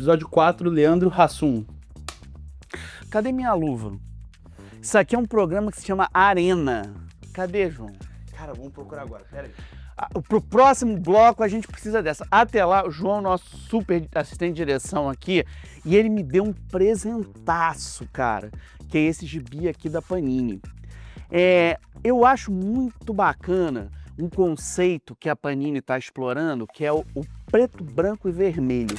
episódio 4, Leandro Hassum. Cadê minha luva? Isso aqui é um programa que se chama Arena. Cadê, João? Cara, vamos procurar agora, pera aí. Pro próximo bloco a gente precisa dessa. Até lá, o João, nosso super assistente de direção aqui, e ele me deu um presentaço, cara, que é esse gibi aqui da Panini. Eu acho muito bacana um conceito que a Panini está explorando, que é o preto, branco e vermelho.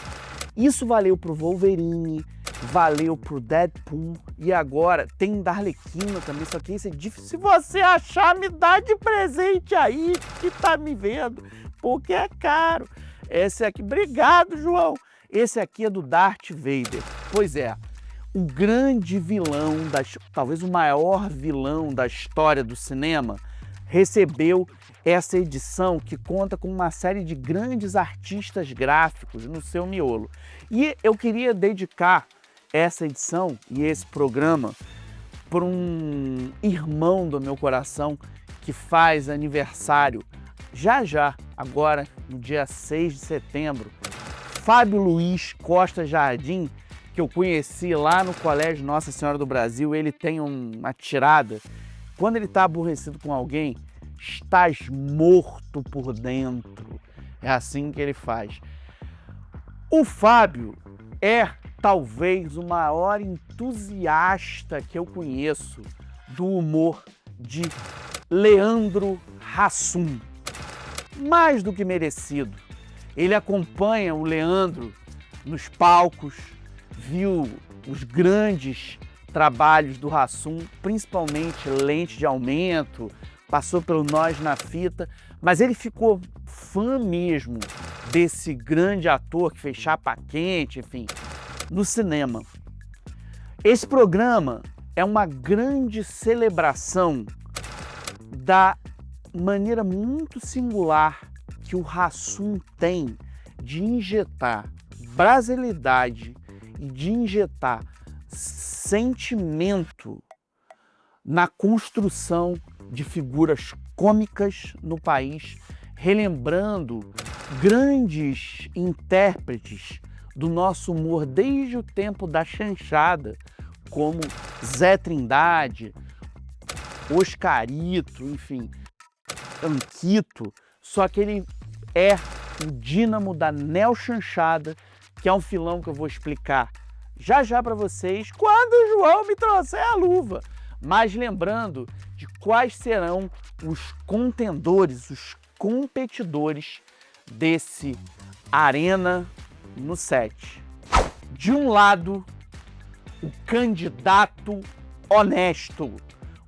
Isso valeu pro Wolverine, valeu pro Deadpool e agora tem da Arlequina também, só que esse é difícil. Se você achar, me dá de presente aí que tá me vendo, porque é caro. Esse aqui, obrigado, João. Esse aqui é do Darth Vader. Pois é, o grande vilão, talvez o maior vilão da história do cinema, recebeu essa edição que conta com uma série de grandes artistas gráficos no seu miolo. E eu queria dedicar essa edição e esse programa por um irmão do meu coração que faz aniversário já, agora no dia 6 de setembro, Fábio Luiz Costa Jardim, que eu conheci lá no Colégio Nossa Senhora do Brasil. Ele tem uma tirada: quando ele está aborrecido com alguém, estás morto por dentro. É assim que ele faz. O Fábio é talvez o maior entusiasta que eu conheço do humor de Leandro Hassum. Mais do que merecido. Ele acompanha o Leandro nos palcos, viu os grandes trabalhos do Hassum, principalmente Lente de Aumento, passou pelo Nós na Fita, mas ele ficou fã mesmo desse grande ator que fez Chapa Quente, enfim, no cinema. Esse programa é uma grande celebração da maneira muito singular que o Hassum tem de injetar brasilidade e de injetar sentimento na construção de figuras cômicas no país, relembrando grandes intérpretes do nosso humor desde o tempo da chanchada, como Zé Trindade, Oscarito, enfim, Anquito, só que ele é o dínamo da neochanchada, que é um filão que eu vou explicar já para vocês quando o João me trouxer a luva. Mas lembrando de quais serão os contendores, os competidores desse Arena no 7. De um lado, o candidato honesto,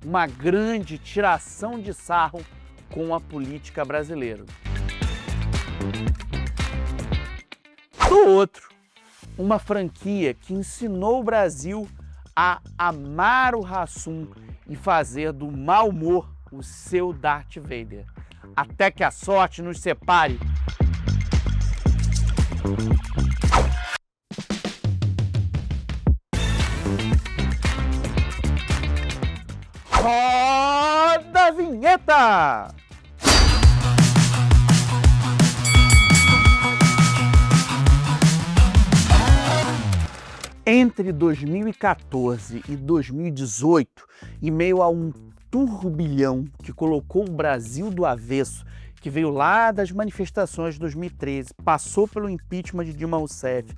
uma grande tiração de sarro com a política brasileira. Do outro, uma franquia que ensinou o Brasil a amar o Hassum e fazer do mau humor o seu Darth Vader. Até que a sorte nos separe. Roda a vinheta! Entre 2014 e 2018, em meio a um turbilhão que colocou o Brasil do avesso, que veio lá das manifestações de 2013, passou pelo impeachment de Dilma Rousseff,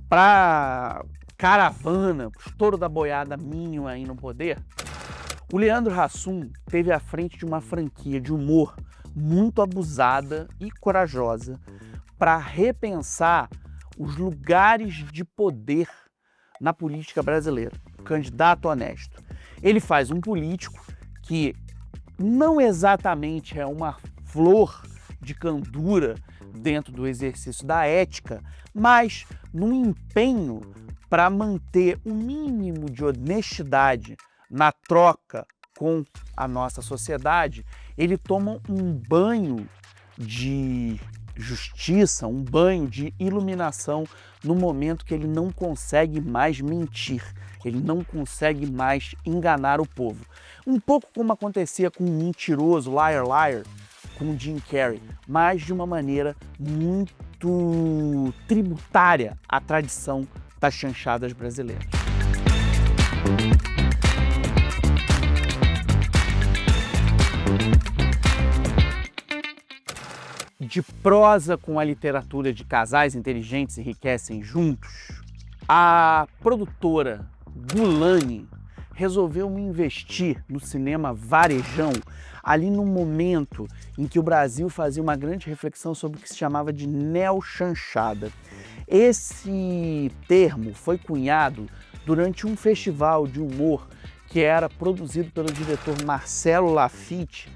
para caravana, estouro da boiada mínima aí no poder, o Leandro Hassum teve à frente de uma franquia de humor muito abusada e corajosa para repensar os lugares de poder na política brasileira. Candidato honesto. Ele faz um político que não exatamente é uma flor de candura dentro do exercício da ética, mas num empenho para manter o mínimo de honestidade na troca com a nossa sociedade, ele toma um banho de justiça, um banho de iluminação no momento que ele não consegue mais mentir, ele não consegue mais enganar o povo. Um pouco como acontecia com o mentiroso Liar Liar, com o Jim Carrey, mas de uma maneira muito muito tributária à tradição das chanchadas brasileiras. De prosa com a literatura de casais inteligentes enriquecem juntos, a produtora Gulani resolveu investir no cinema varejão ali no momento em que o Brasil fazia uma grande reflexão sobre o que se chamava de neochanchada. Esse termo foi cunhado durante um festival de humor que era produzido pelo diretor Marcelo Laffitte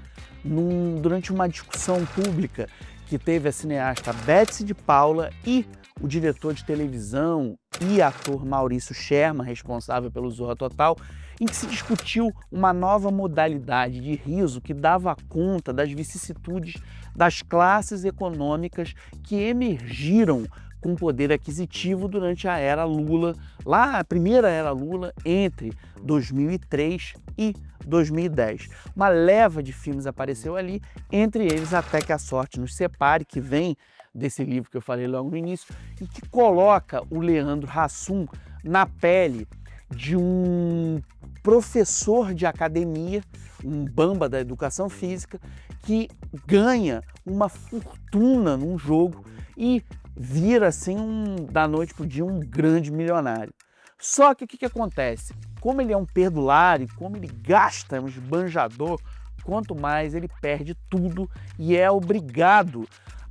durante uma discussão pública que teve a cineasta Betsy de Paula e o diretor de televisão e ator Maurício Sherman, responsável pelo Zorra Total, em que se discutiu uma nova modalidade de riso que dava conta das vicissitudes das classes econômicas que emergiram com poder aquisitivo durante a era Lula, lá a primeira era Lula, entre 2003 e 2010. Uma leva de filmes apareceu ali, entre eles Até que a Sorte Nos Separe, que vem desse livro que eu falei logo no início, e que coloca o Leandro Hassum na pele de um professor de academia, um bamba da educação física, que ganha uma fortuna num jogo e vira assim da noite para o dia um grande milionário. Só que o que acontece? Como ele é um perdulário, como ele gasta, um esbanjador, quanto mais ele perde tudo e é obrigado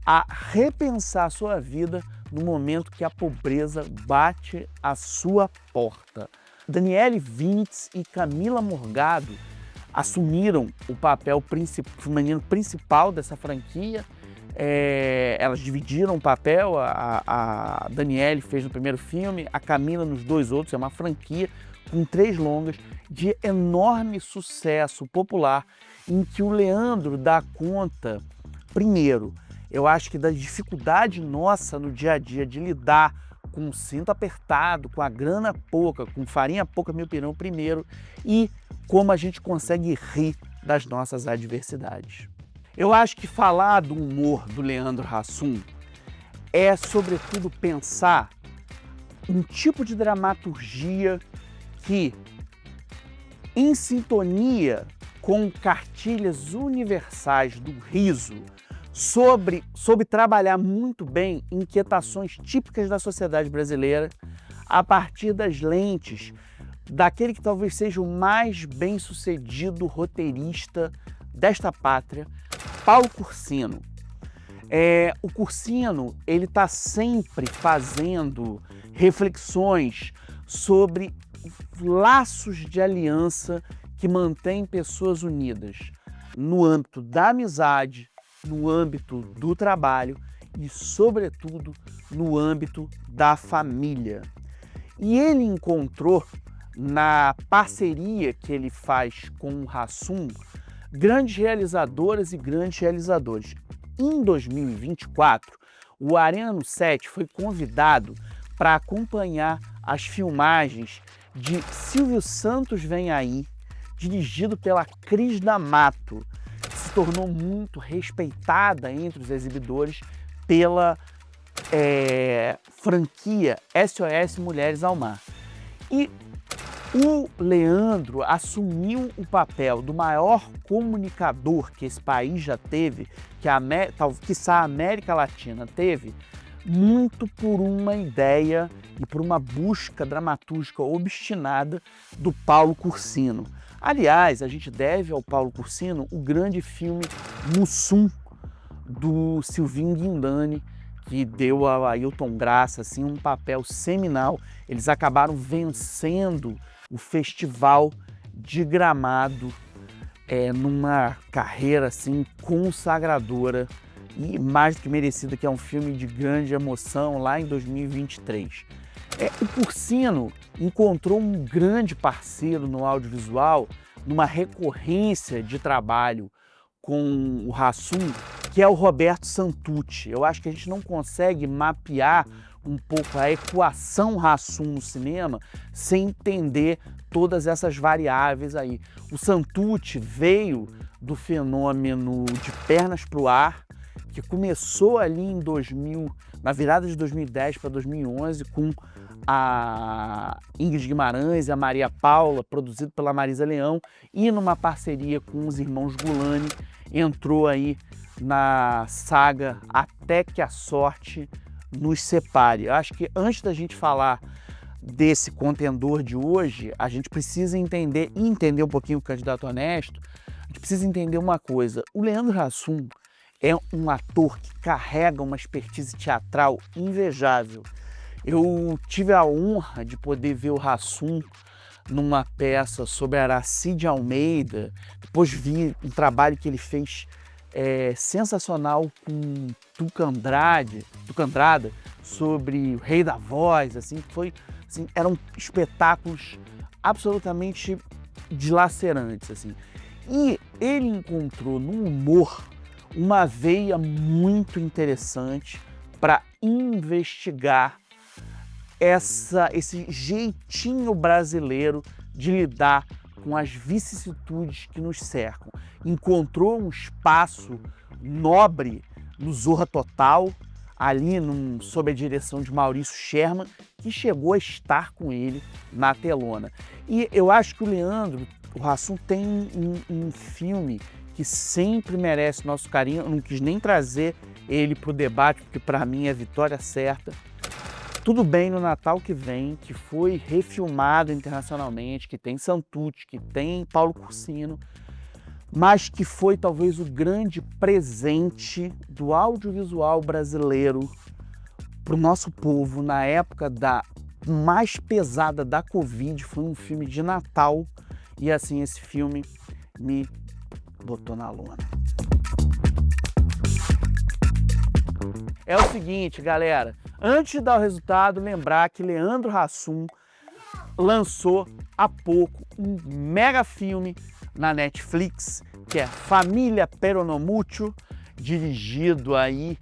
a repensar a sua vida no momento que a pobreza bate à sua porta. Daniele Vinitz e Camila Morgado assumiram o papel feminino principal dessa franquia. Elas dividiram o papel, a Daniele fez no primeiro filme, a Camila nos dois outros. É uma franquia com 3 longas de enorme sucesso popular, em que o Leandro dá conta, primeiro, eu acho que da dificuldade nossa no dia a dia de lidar com o cinto apertado, com a grana pouca, com farinha pouca, meu pirão primeiro, e como a gente consegue rir das nossas adversidades. Eu acho que falar do humor do Leandro Hassum é, sobretudo, pensar um tipo de dramaturgia que, em sintonia com cartilhas universais do riso, soube trabalhar muito bem inquietações típicas da sociedade brasileira a partir das lentes daquele que talvez seja o mais bem-sucedido roteirista desta pátria, Paulo Cursino. O Cursino, ele está sempre fazendo reflexões sobre laços de aliança que mantêm pessoas unidas no âmbito da amizade, no âmbito do trabalho e, sobretudo, no âmbito da família. E ele encontrou, na parceria que ele faz com o Hassum, grandes realizadoras e grandes realizadores. Em 2024, o Arena 7 foi convidado para acompanhar as filmagens de Silvio Santos Vem Aí, dirigido pela Cris D'Amato, que se tornou muito respeitada entre os exibidores pela franquia SOS Mulheres ao Mar. E o Leandro assumiu o papel do maior comunicador que esse país já teve, quiçá a América Latina teve, muito por uma ideia e por uma busca dramatúrgica obstinada do Paulo Cursino. Aliás, a gente deve ao Paulo Cursino o grande filme Mussum, do Silvinho Guindani, que deu a Ailton Graça assim, um papel seminal. Eles acabaram vencendo o Festival de Gramado numa carreira assim, consagradora e mais do que merecida, que é um filme de grande emoção lá em 2023. O Cursino encontrou um grande parceiro no audiovisual, numa recorrência de trabalho com o Hassum, que é o Roberto Santucci. Eu acho que a gente não consegue mapear um pouco a equação Hassum no cinema sem entender todas essas variáveis aí. O Santucci veio do fenômeno de Pernas pro Ar, que começou ali em 2000, na virada de 2010 para 2011, com a Ingrid Guimarães e a Maria Paula, produzido pela Marisa Leão, e numa parceria com os irmãos Gulani, entrou aí na saga Até que a Sorte Nos Separe. Eu acho que antes da gente falar desse contendor de hoje, a gente precisa entender um pouquinho o Candidato Honesto. A gente precisa entender uma coisa: o Leandro Hassum é um ator que carrega uma expertise teatral invejável. Eu tive a honra de poder ver o Hassum numa peça sobre Aracide Almeida, depois vi um trabalho que ele fez sensacional com Tuca Andrada, sobre o Rei da Voz, assim, eram espetáculos absolutamente dilacerantes, assim. E ele encontrou no humor uma veia muito interessante para investigar esse jeitinho brasileiro de lidar com as vicissitudes que nos cercam. Encontrou um espaço nobre no Zorra Total, ali sob a direção de Maurício Sherman, que chegou a estar com ele na telona. E eu acho que o Hassum tem um filme que sempre merece nosso carinho. Eu não quis nem trazer ele para o debate, porque para mim é vitória certa. Tudo Bem no Natal que Vem, que foi refilmado internacionalmente, que tem Santucci, que tem Paulo Cursino, mas que foi talvez o grande presente do audiovisual brasileiro para o nosso povo na época mais pesada da Covid. Foi um filme de Natal e assim esse filme me botou na lona. É o seguinte, galera, antes de dar o resultado, lembrar que Leandro Hassum lançou há pouco um mega filme na Netflix, que é Família Peronomútil, dirigido aí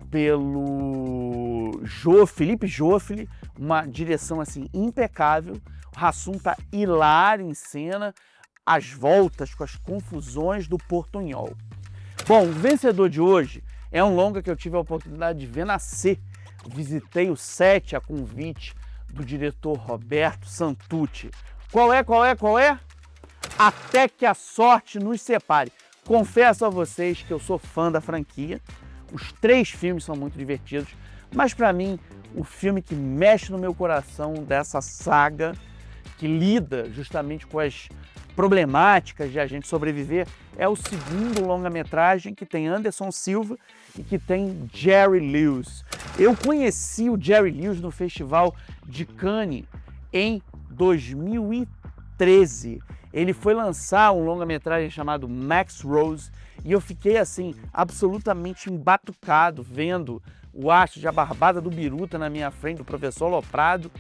pelo Felipe Joffre, uma direção assim impecável. O Hassum tá hilário em cena, as voltas com as confusões do Portunhol. Bom, o vencedor de hoje é um longa que eu tive a oportunidade de ver nascer. Visitei o set a convite do diretor Roberto Santucci. Qual é? Até que a Sorte Nos Separe. Confesso a vocês que eu sou fã da franquia. Os 3 filmes são muito divertidos, mas para mim o filme que mexe no meu coração dessa saga, que lida justamente com as problemáticas de a gente sobreviver, é o segundo longa-metragem, que tem Anderson Silva e que tem Jerry Lewis. Eu conheci o Jerry Lewis no Festival de Cannes em 2013. Ele foi lançar um longa-metragem chamado Max Rose e eu fiquei assim absolutamente embatucado vendo o astro de A Barbada do Biruta na minha frente, o professor Loprado.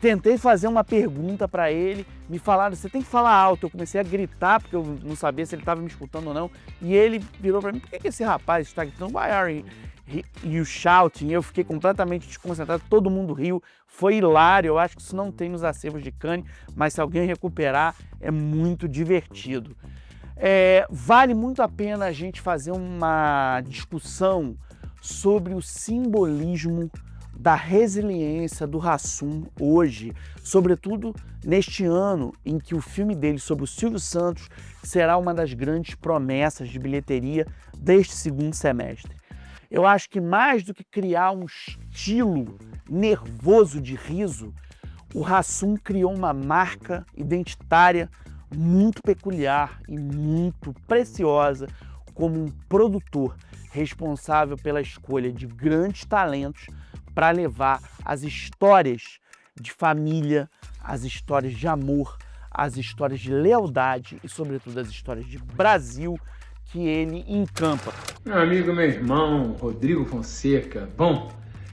Tentei fazer uma pergunta para ele, me falaram, você tem que falar alto. Eu comecei a gritar porque eu não sabia se ele estava me escutando ou não, e ele virou para mim, por que esse rapaz está gritando, why are you shouting? Eu fiquei completamente desconcentrado, todo mundo riu, foi hilário. Eu acho que isso não tem nos acervos de Cannes, mas se alguém recuperar, é muito divertido. Vale muito a pena a gente fazer uma discussão sobre o simbolismo da resiliência do Hassum hoje, sobretudo neste ano em que o filme dele sobre o Silvio Santos será uma das grandes promessas de bilheteria deste segundo semestre. Eu acho que mais do que criar um estilo nervoso de riso, o Hassum criou uma marca identitária muito peculiar e muito preciosa como um produtor responsável pela escolha de grandes talentos para levar as histórias de família, as histórias de amor, as histórias de lealdade e, sobretudo, as histórias de Brasil que ele encampa. Meu amigo, meu irmão, Rodrigo Fonseca. Bom,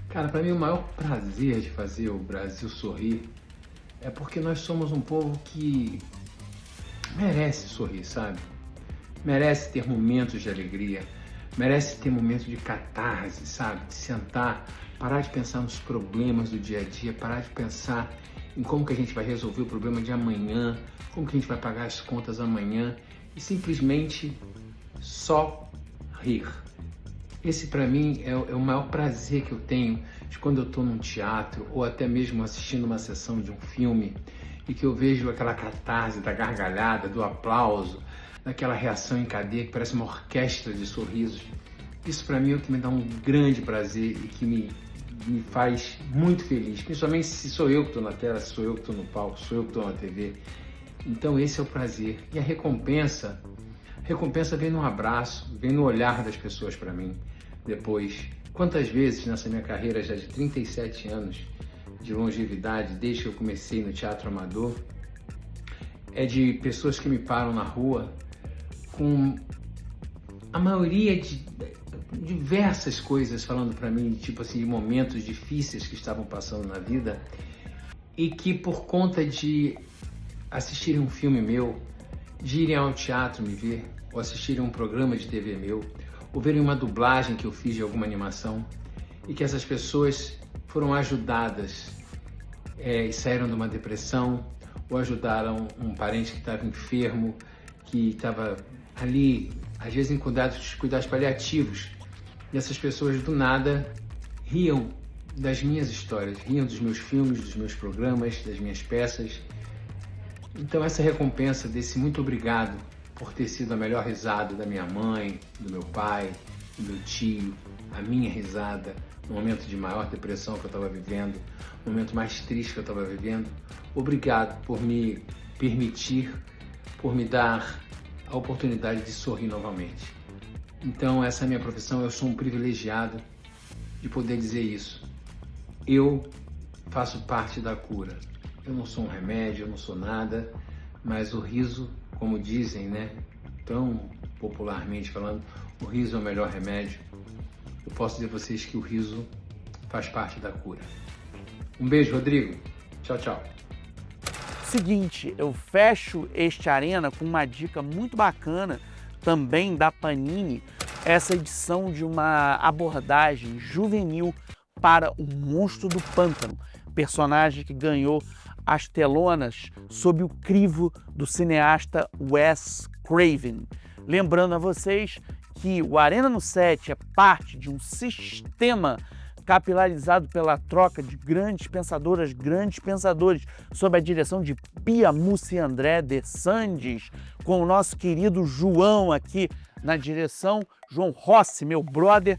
cara, para mim o maior prazer de fazer o Brasil sorrir é porque nós somos um povo que merece sorrir, sabe? Merece ter momentos de alegria, merece ter momentos de catarse, sabe? De sentar, parar de pensar nos problemas do dia a dia, parar de pensar em como que a gente vai resolver o problema de amanhã, como que a gente vai pagar as contas amanhã e simplesmente só rir. Esse para mim é o maior prazer que eu tenho de quando eu estou num teatro ou até mesmo assistindo uma sessão de um filme e que eu vejo aquela catarse da gargalhada, do aplauso, daquela reação em cadeia que parece uma orquestra de sorrisos. Isso para mim é o que me dá um grande prazer e que me faz muito feliz, principalmente se sou eu que estou na tela, se sou eu que estou no palco, sou eu que estou na TV. Então esse é o prazer. E a recompensa vem no abraço, vem no olhar das pessoas para mim. Depois, quantas vezes nessa minha carreira já de 37 anos de longevidade, desde que eu comecei no teatro amador, é de pessoas que me param na rua com a maioria de diversas coisas falando para mim, tipo assim, de momentos difíceis que estavam passando na vida e que por conta de assistirem um filme meu, de irem ao teatro me ver, ou assistirem um programa de TV meu, ou verem uma dublagem que eu fiz de alguma animação, e que essas pessoas foram ajudadas e saíram de uma depressão, ou ajudaram um parente que estava enfermo, que estava ali, às vezes em cuidados paliativos, e essas pessoas do nada riam das minhas histórias, riam dos meus filmes, dos meus programas, das minhas peças. Então essa recompensa desse muito obrigado por ter sido a melhor risada da minha mãe, do meu pai, do meu tio, a minha risada no momento de maior depressão que eu estava vivendo, no momento mais triste que eu estava vivendo. Obrigado por me permitir, por me dar a oportunidade de sorrir novamente. Então essa é a minha profissão, eu sou um privilegiado de poder dizer isso. Eu faço parte da cura. Eu não sou um remédio, eu não sou nada, mas o riso, como dizem, né, tão popularmente falando, o riso é o melhor remédio. Eu posso dizer a vocês que o riso faz parte da cura. Um beijo, Rodrigo. Tchau, tchau. Seguinte, eu fecho este Arena com uma dica muito bacana também da Panini, essa edição de uma abordagem juvenil para o Monstro do Pântano, personagem que ganhou as telonas sob o crivo do cineasta Wes Craven. Lembrando a vocês que o Arena no Set é parte de um sistema capilarizado pela troca de grandes pensadoras, grandes pensadores, sob a direção de Pia Mussi André de Sandes, com o nosso querido João aqui na direção, João Rossi, meu brother,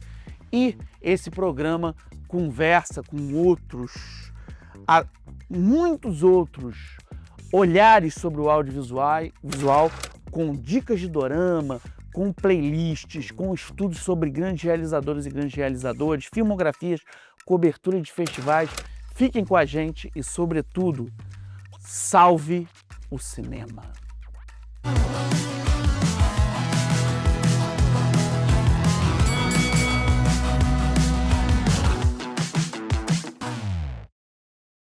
e esse programa conversa com muitos outros olhares sobre o audiovisual, com dicas de dorama, com playlists, com estudos sobre grandes realizadoras e grandes realizadores, filmografias, cobertura de festivais. Fiquem com a gente e, sobretudo, salve o cinema!